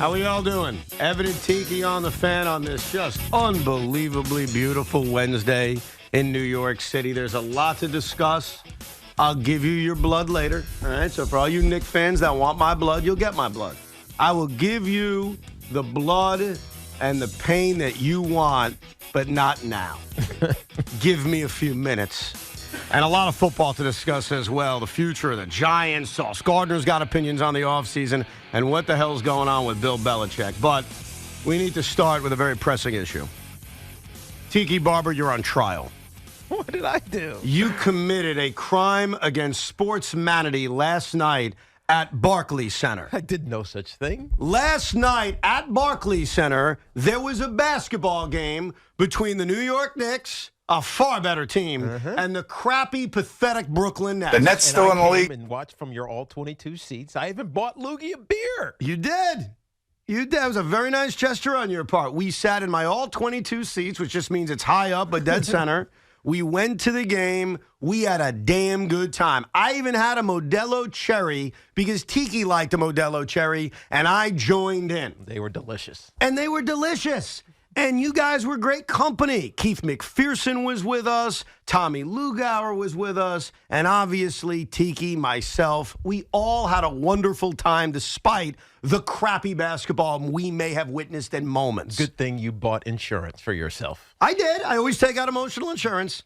How we all doing? Evan and Tiki on the Fan on this just unbelievably beautiful Wednesday in New York City. There's a lot to discuss. I'll give you your blood later. All right, so for all you Knicks fans that want my blood, you'll get my blood. I will give you the blood and the pain that you want, but not now. Give me a few minutes. And a lot of football to discuss as well. The future of the Giants. Sauce Gardner's got opinions on the offseason and what the hell's going on with Bill Belichick. But we need to start with a very pressing issue. Tiki Barber, you're on trial. What did I do? You committed a crime against sportsmanity last night at Barclays Center. I did no such thing. Last night at Barclays Center, there was a basketball game between the New York Knicks, a far better team, and the crappy, pathetic Brooklyn Nets. The Nets still in the league. And watched from your all 22 seats. I even bought Loogie a beer. You did. You did. It was a very nice gesture on your part. We sat in my all 22 seats, which just means it's high up, but dead center. We went to the game. We had a damn good time. I even had a Modelo Cherry because Tiki liked a Modelo Cherry, and I joined in. They were delicious. And they were delicious. And you guys were great company. Keith McPherson was with us. Tommy Lugauer was with us. And obviously, Tiki, myself, we all had a wonderful time despite the crappy basketball we may have witnessed in moments. Good thing you bought insurance for yourself. I did. I always take out emotional insurance.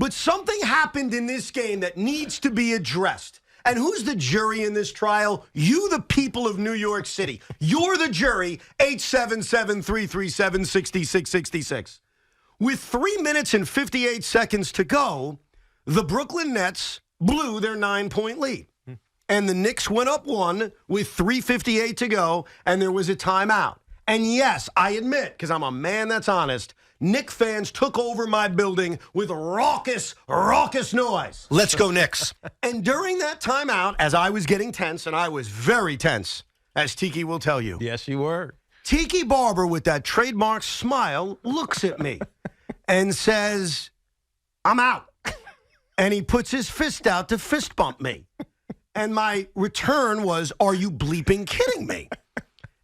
But something happened in this game that needs to be addressed. And who's the jury in this trial? You, the people of New York City. You're the jury, 877-337-6666. With 3 minutes and 58 seconds to go, the Brooklyn Nets blew their 9-point lead. And the Knicks went up one with 3:58 to go, and there was a timeout. And yes, I admit, because I'm a man that's honest, Knicks fans took over my building with raucous noise. Let's go Knicks. And during that timeout, as I was getting tense, and I was very tense, as Tiki will tell you. Yes, you were. Tiki Barber, with that trademark smile, looks at me and says, I'm out. And he puts his fist out to fist bump me. And my return was, are you bleeping kidding me?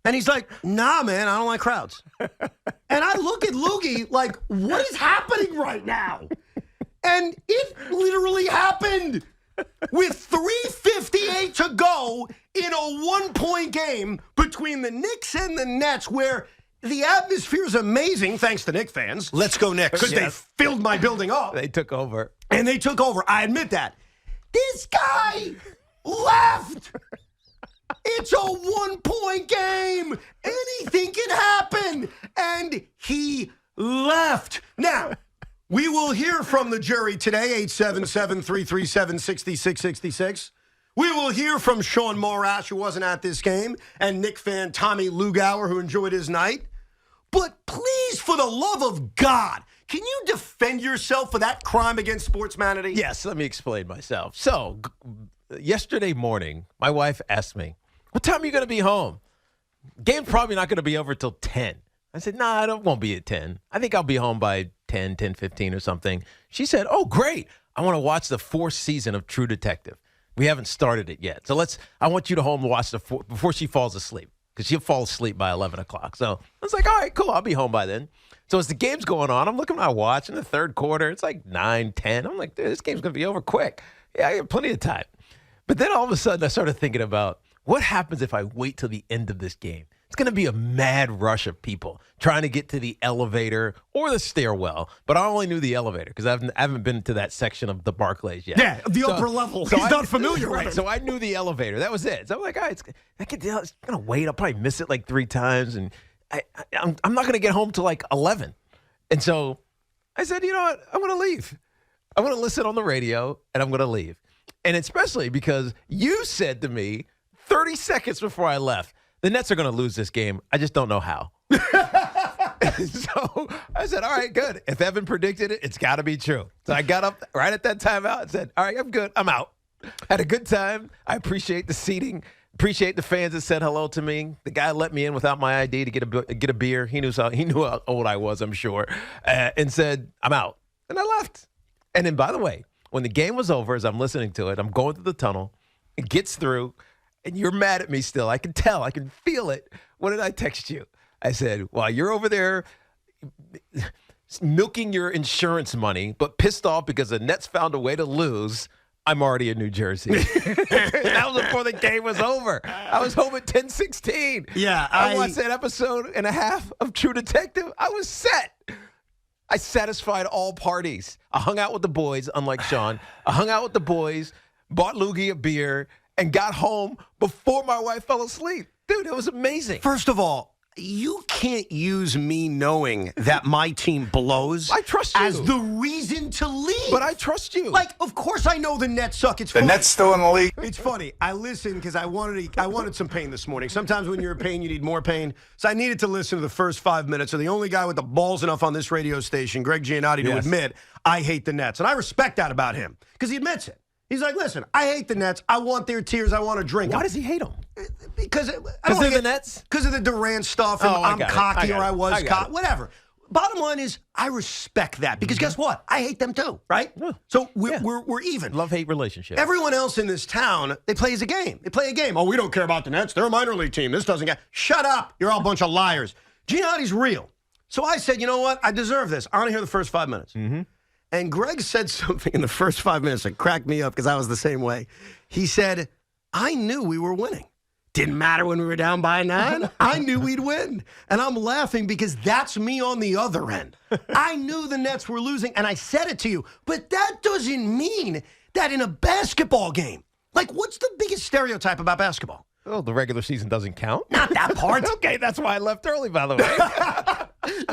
And he's like, nah, man, I don't like crowds. And I look at Loogie like, what is happening right now? And it literally happened with 3:58 to go in a one-point game between the Knicks and the Nets, where the atmosphere is amazing, thanks to Knicks fans. Let's go Knicks, because they filled my building up. They took over. And they took over. I admit that. This guy left. It's a one-point game. Anything can happen. And he left. Now, we will hear from the jury today, 877-337-6666. We will hear from Sean Morash, who wasn't at this game, and Knick fan Tommy Lugauer, who enjoyed his night. But please, for the love of God, can you defend yourself for that crime against sportsmanity? Yes, let me explain myself. So, yesterday morning, my wife asked me, what time are you going to be home? Game's probably not going to be over till 10. I said, nah, it won't be at 10. I think I'll be home by 10:15 or something. She said, oh, great. I want to watch the 4th season of True Detective. We haven't started it yet. So I want you to home to watch before she falls asleep, because she'll fall asleep by 11 o'clock. So I was like, all right, cool. I'll be home by then. So as the game's going on, I'm looking at my watch in the third quarter. It's like 9:10. I'm like, dude, this game's going to be over quick. Yeah, I got plenty of time. But then all of a sudden, I started thinking about, what happens if I wait till the end of this game? It's going to be a mad rush of people trying to get to the elevator or the stairwell. But I only knew the elevator because I haven't been to that section of the Barclays yet. Yeah, the upper level. So he's not familiar with it. So I knew the elevator. That was it. So I'm like, all right, it's going to wait. I'll probably miss it like 3 times. And I'm not going to get home till like 11. And so I said, you know what? I'm going to leave. I'm going to listen on the radio, and I'm going to leave. And especially because you said to me 30 seconds before I left, the Nets are going to lose this game. I just don't know how. So I said, all right, good. If Evan predicted it, it's got to be true. So I got up right at that timeout and said, all right, I'm good. I'm out. Had a good time. I appreciate the seating. Appreciate the fans that said hello to me. The guy let me in without my ID to get a beer. He knew how old I was, I'm sure, and said, I'm out. And I left. And then, by the way, when the game was over, as I'm listening to it, I'm going through the tunnel. It gets through. and you're mad at me still. I can tell. I can feel it. What did I text you? I said, while you're over there milking your insurance money, but pissed off because the Nets found a way to lose, I'm already in New Jersey. That was before the game was over. I was home at 10:16. Yeah, I watched that episode and a half of True Detective. I was set. I satisfied all parties. I hung out with the boys, unlike Sean. I hung out with the boys, bought Loogie a beer, and got home before my wife fell asleep. Dude, it was amazing. First of all, you can't use me knowing that my team blows I trust you. as the reason to leave. But I trust you. Like, of course I know the Nets suck. It's The funny. Nets still in the league. It's funny. I listened because I wanted some pain this morning. Sometimes when you're in pain, you need more pain. So I needed to listen to the first 5 minutes of the only guy with the balls enough on this radio station, Greg Giannotti, to admit I hate the Nets. And I respect that about him because he admits it. He's like, listen, I hate the Nets. I want their tears. I want to drink them. Why does he hate them? Because they're the Nets? Because of the Durant stuff, and Oh, I I'm got it. cocky, or I I was got cocky, it. whatever. Bottom line is, I respect that because guess what? I hate them too, right? Yeah. So we're even. Love-hate relationship. Everyone else in this town, they play as a game. They play a game. Oh, we don't care about the Nets. They're a minor league team. This doesn't get. Shut up. You're all a bunch of liars. Giannotti's real. So I said, you know what? I deserve this. I want to hear the first 5 minutes. Mm-hmm. And Greg said something in the first 5 minutes that cracked me up because I was the same way. He said, I knew we were winning. Didn't matter when we were down by 9. I knew we'd win. And I'm laughing because that's me on the other end. I knew the Nets were losing, and I said it to you. But that doesn't mean that in a basketball game, like what's the biggest stereotype about basketball? Oh, the regular season doesn't count? Not that part. Okay, that's why I left early, by the way.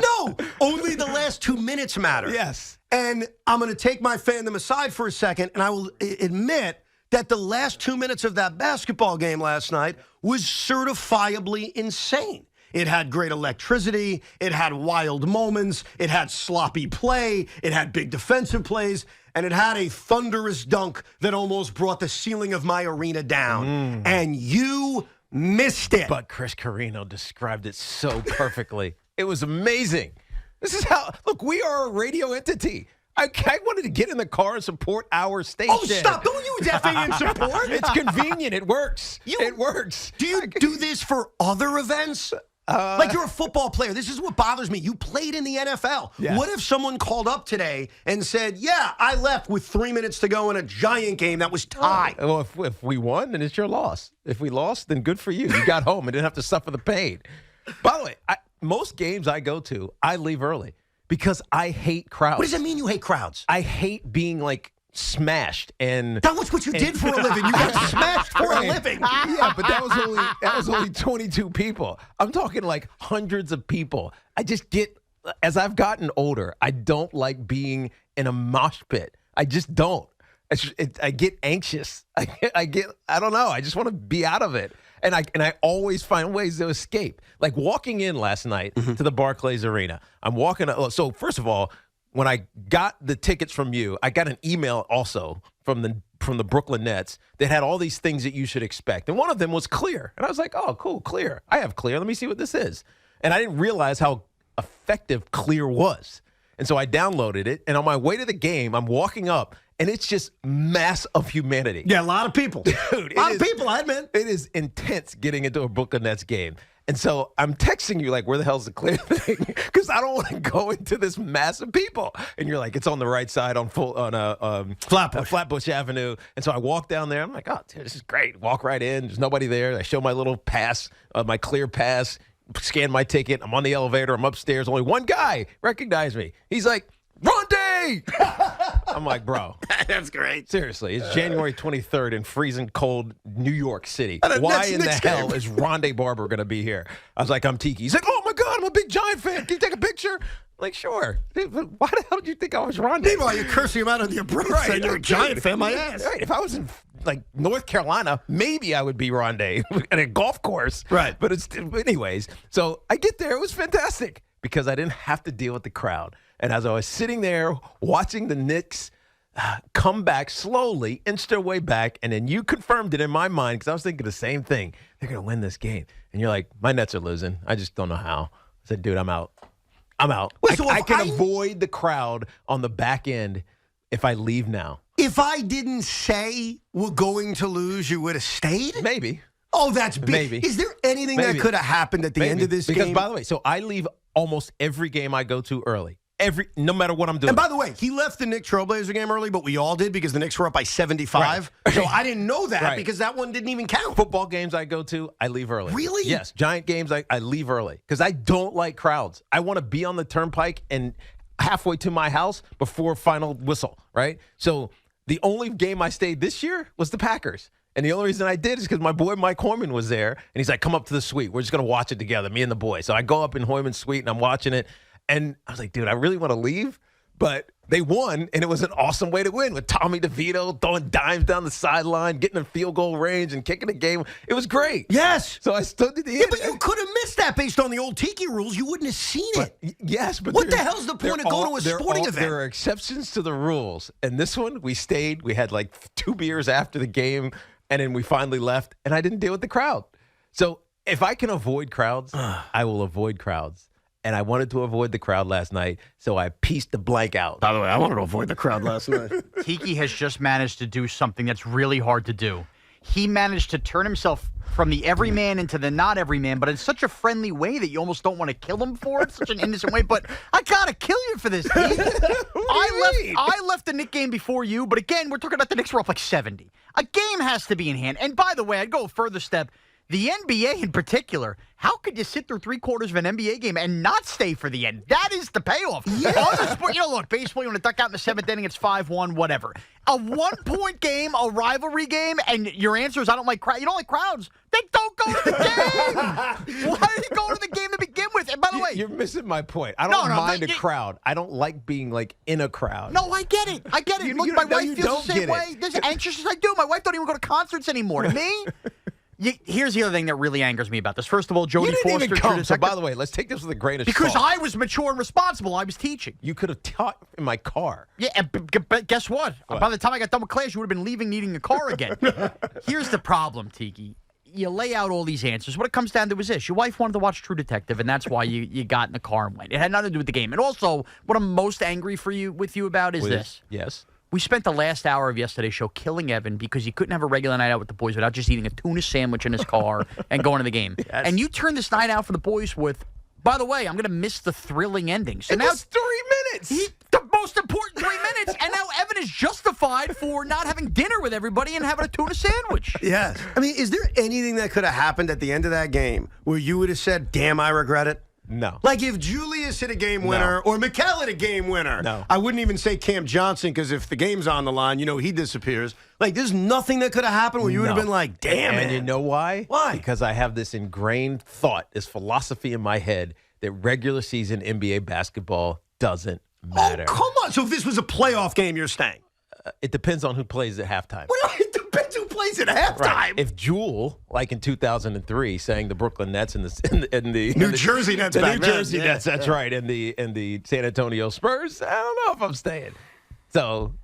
No, only the last 2 minutes matter. Yes. And I'm going to take my fandom aside for a second, and I will admit that the last 2 minutes of that basketball game last night was certifiably insane. It had great electricity. It had wild moments. It had sloppy play. It had big defensive plays. And it had a thunderous dunk that almost brought the ceiling of my arena down. And you missed it. But Chris Carino described it so perfectly. It was amazing. This is how, look, we are a radio entity. I wanted to get in the car and support our station. Oh, stop. Don't use FAN support. It's convenient. It works. It works. Do you do this for other events? Like you're a football player. This is what bothers me. You played in the NFL. Yes. What if someone called up today and said, yeah, I left with 3 minutes to go in a Giant game that was tied? Well, if we won, then it's your loss. If we lost, then good for you. You got home and didn't have to suffer the pain. By the way, most games I go to, I leave early because I hate crowds. What does that mean you hate crowds? I hate being like smashed and That was what you did for a living. You got smashed for a living. Yeah, but that was only 22 people. I'm talking like hundreds of people. I just get, as I've gotten older, I don't like being in a mosh pit. I just don't. I get anxious. I don't know. I just want to be out of it. And I always find ways to escape. Like walking in last night to the Barclays Arena. I'm walking. So first of all, when I got the tickets from you, I got an email also from the Brooklyn Nets that had all these things that you should expect. And one of them was Clear. And I was like, oh, cool, Clear. I have Clear. Let me see what this is. And I didn't realize how effective Clear was. And so I downloaded it. And on my way to the game, I'm walking up, and it's just mass of humanity. Yeah, a lot of people. Dude, a lot of people, I admit. It is intense getting into a Brooklyn Nets game. And so I'm texting you like, where the hell's the Clear thing? Because I don't want to go into this mass of people. And you're like, it's on the right side on Flatbush Avenue. And so I walk down there. I'm like, oh, dude, this is great. Walk right in. There's nobody there. I show my little pass, my Clear pass, scan my ticket. I'm on the elevator. I'm upstairs. Only one guy recognized me. He's like, Rondé! I'm like, bro. That's great. Seriously, it's January 23rd in freezing cold New York City. That's Why in the Nick's hell game. is Rondé Barber going to be here? I was like, I'm Tiki. He's like, oh, my God, I'm a big Giant fan. Can you take a picture? I'm like, sure. Dude, but why the hell did you think I was Rondé? Meanwhile, you're cursing him out on the abridged saying you're a Giant fan, my ass. Right. If I was in, like, North Carolina, maybe I would be Rondé at a golf course. Right. But anyways, so I get there. It was fantastic because I didn't have to deal with the crowd. And as I was sitting there watching the Knicks come back slowly, inch their way back, and then you confirmed it in my mind because I was thinking the same thing. They're going to win this game. And you're like, my Nets are losing. I just don't know how. I said, dude, I'm out. Wait, so I if can avoid the crowd on the back end if I leave now. If I didn't say we're going to lose, you would have stayed? Maybe. Oh, that's big. Maybe. Is there anything that could have happened at the end of this game? Because, by the way, so I leave almost every game I go to early. No matter what I'm doing. And by the way, he left the Knicks Trailblazer game early, but we all did because the Knicks were up by 75. Right. So I didn't know that because that one didn't even count. Football games I go to, I leave early. Really? Yes. Giant games, I leave early because I don't like crowds. I want to be on the turnpike and halfway to my house before final whistle, right? So the only game I stayed this year was the Packers. And the only reason I did is because my boy Mike Hoyman was there, and he's like, come up to the suite. We're just going to watch it together, me and the boy. So I go up in Hoyman's suite, and I'm watching it. And I was like, dude, I really want to leave. But they won, and it was an awesome way to win with Tommy DeVito throwing dimes down the sideline, getting in field goal range, and kicking the game. It was great. Yes. So I stood to the end. Yeah, but you could have missed that based on the old Tiki rules. You wouldn't have seen it. Yes, but what the hell's the point of going to a sporting event? There are exceptions to the rules. And this one, we stayed. We had like 2 beers after the game, and then we finally left, and I didn't deal with the crowd. So if I can avoid crowds, I will avoid crowds. And I wanted to avoid the crowd last night, so I pieced the blank out. By the way, I wanted to avoid the crowd last night. Tiki has just managed to do something that's really hard to do. He managed to turn himself from the everyman into the not everyman, but in such a friendly way that you almost don't want to kill him for it. Such an innocent way. But I gotta kill you for this, Tiki. I left the Knicks game before you, but again, we're talking about the Knicks were up like 70. A game has to be in hand. And by the way, I'd go a further step. The NBA in particular, how could you sit through 3/4 of an NBA game and not stay for the end? That is the payoff. Yeah. Other sport, look, baseball, you want to duck out in the 7th inning, it's 5-1, whatever. A 1-point game, a rivalry game, and your answer is I don't like crowds. You don't like crowds? Then don't go to the game. Why are you going to the game to begin with? And by the way, you're missing my point. I don't mind a crowd. I don't like being like in a crowd. No, I get it. Look, my wife feels the same way. As anxious as I do. My wife don't even go to concerts anymore. To me. Here's the other thing that really angers me about this. First of all, Jodie Foster. You didn't even come. So, by the way, let's take this with a grain of salt. Because I was mature and responsible. I was teaching. You could have taught in my car. Yeah, but guess what? By the time I got done with class, you would have been leaving, needing a car again. Here's the problem, Tiki. You lay out all these answers. What it comes down to is this. Your wife wanted to watch True Detective, and that's why you got in the car and went. It had nothing to do with the game. And also, what I'm most angry with you about is this. Yes. We spent the last hour of yesterday's show killing Evan because he couldn't have a regular night out with the boys without just eating a tuna sandwich in his car and going to the game. Yes. And you turned this night out for the boys with, by the way, I'm going to miss the thrilling ending. So now it's 3 minutes. The most important 3 minutes. And now Evan is justified for not having dinner with everybody and having a tuna sandwich. Yes. I mean, is there anything that could have happened at the end of that game where you would have said, damn, I regret it? No. Like if Julius hit a game winner or Mikal hit a game winner, I wouldn't even say Cam Johnson because if the game's on the line, he disappears. Like there's nothing that could have happened where you would have been like, damn it. And you know why? Why? Because I have this ingrained thought, this philosophy in my head that regular season NBA basketball doesn't matter. Oh, come on. So if this was a playoff game, you're staying? It depends on who plays at halftime. Well, it depends who plays at halftime. Right. If Jewel, like in 2003, sang the Brooklyn Nets and the New Jersey Nets, Nets, that's right, and the San Antonio Spurs, I don't know if I'm staying. So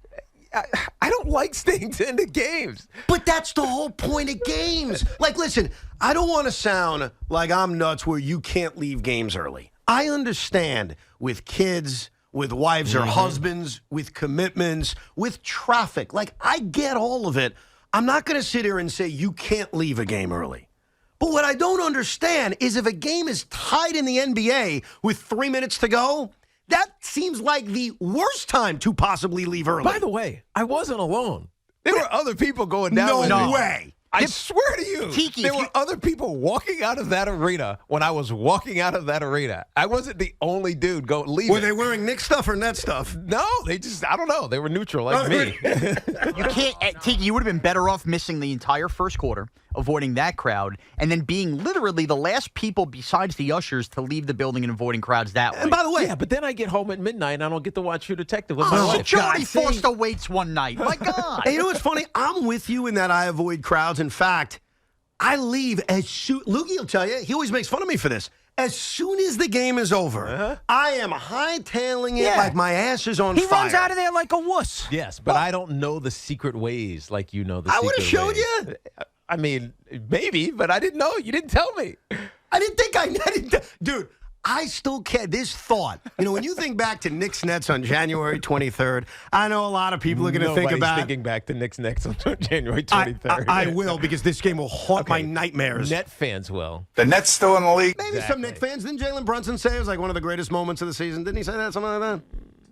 I don't like staying to end the games. But that's the whole point of games. Like, listen, I don't want to sound like I'm nuts where you can't leave games early. I understand with kids, with wives or husbands, with commitments, with traffic. Like, I get all of it. I'm not going to sit here and say you can't leave a game early. But what I don't understand is if a game is tied in the NBA with 3 minutes to go, that seems like the worst time to possibly leave early. By the way, I wasn't alone. There were other people going down with me. No way. I swear to you, Tiki, there were other people walking out of that arena when I was walking out of that arena. I wasn't the only dude leaving. Were they wearing Knicks stuff or Net stuff? No, I don't know. They were neutral like me. You can't, Tiki, you would have been better off missing the entire first quarter, avoiding that crowd, and then being literally the last people besides the ushers to leave the building and avoiding crowds that way. And by the way, yeah, but then I get home at midnight and I don't get to watch True Detective with my wife. Jodie Foster waits one night. My God. And you know what's funny? I'm with you in that I avoid crowds. In fact, I leave as soon. Lukey will tell you, he always makes fun of me for this. As soon as the game is over, I am hightailing it like my ass is on fire. He runs out of there like a wuss. Yes, but I don't know the secret ways like you know the secret ways. I would have showed you. I mean, maybe, but I didn't know. You didn't tell me. I didn't think dude, I still can't. This thought, when you think back to Knicks Nets on January 23rd, I know a lot of people are going to think about. Nobody's thinking back to Knicks Nets on January 23rd. I will, because this game will haunt my nightmares. Net fans will. The Nets still in the league. Maybe some Knicks fans. Didn't Jalen Brunson say it was like one of the greatest moments of the season? Didn't he say that? Something like that?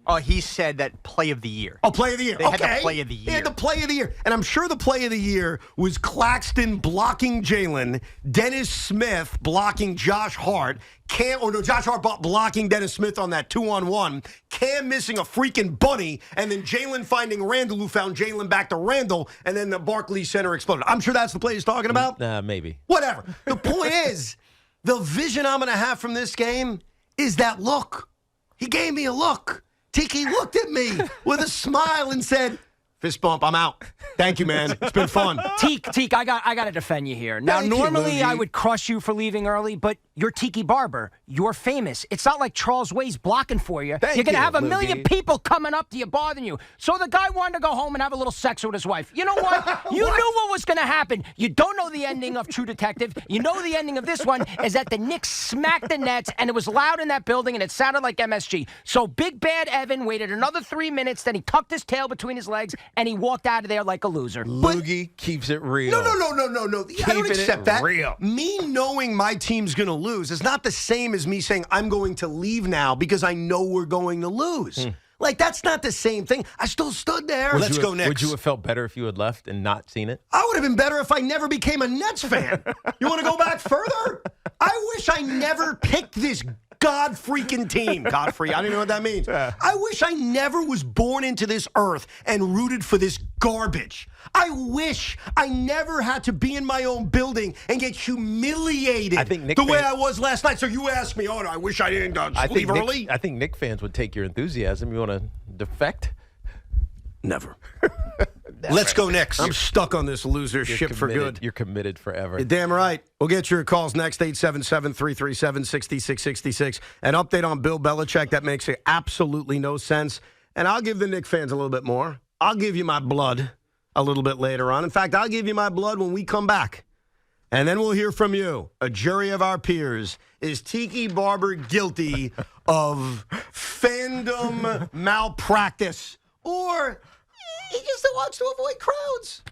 Oh, he said that play of the year. Oh, play of the year. They had the play of the He year. had the play of the year. And I'm sure the play of the year was Claxton blocking Jalen, Dennis Smith blocking Josh Hart, Josh Hart blocking Dennis Smith on that 2-on-1, Cam missing a freaking bunny, and then Jalen finding Randall, who found Jalen back to Randall, and then the Barclays Center exploded. I'm sure that's the play he's talking about. Maybe. Whatever. The point is, the vision I'm going to have from this game is that look. He gave me a look. Tiki looked at me with a smile and said, fist bump, I'm out. Thank you, man. It's been fun. Teak, I got to defend you here. Now, Thank you, normally Luigi. I would crush you for leaving early, but you're Tiki Barber. You're famous. It's not like Charles Way's blocking for you. Thank You're going to you, have a million Luigi. people coming up to you, bothering you. So the guy wanted to go home and have a little sex with his wife. You know what? You knew what was going to happen. You don't know the ending of True Detective. You know the ending of this one is that the Knicks smacked the Nets, and it was loud in that building, and it sounded like MSG. So Big Bad Evan waited another 3 minutes, then he tucked his tail between his legs, and he walked out of there like a loser. Loogie keeps it real. No. I don't Keeping accept it that. real. Me knowing my team's going to lose is not the same as me saying I'm going to leave now because I know we're going to lose. Like, that's not the same thing. I still stood there. Let's go Knicks. Would you have felt better if you had left and not seen it? I would have been better if I never became a Nets fan. You want to go back further? I wish I never picked this God-freaking team. God-free, I don't even know what that means. I wish I never was born into this earth and rooted for this garbage. I wish I never had to be in my own building and get humiliated I think Knick the way fans- I was last night. So you asked me, I wish I didn't leave early. I think Knick fans would take your enthusiasm. You want to defect? Never. Let's go Knicks. I'm stuck on this loser ship for good. You're committed forever. You're damn right. We'll get your calls next, 877-337-6666. An update on Bill Belichick that makes absolutely no sense. And I'll give the Knicks fans a little bit more. I'll give you my blood a little bit later on. In fact, I'll give you my blood when we come back. And then we'll hear from you, a jury of our peers. Is Tiki Barber guilty of fandom malpractice? Or he just wants to avoid crowds?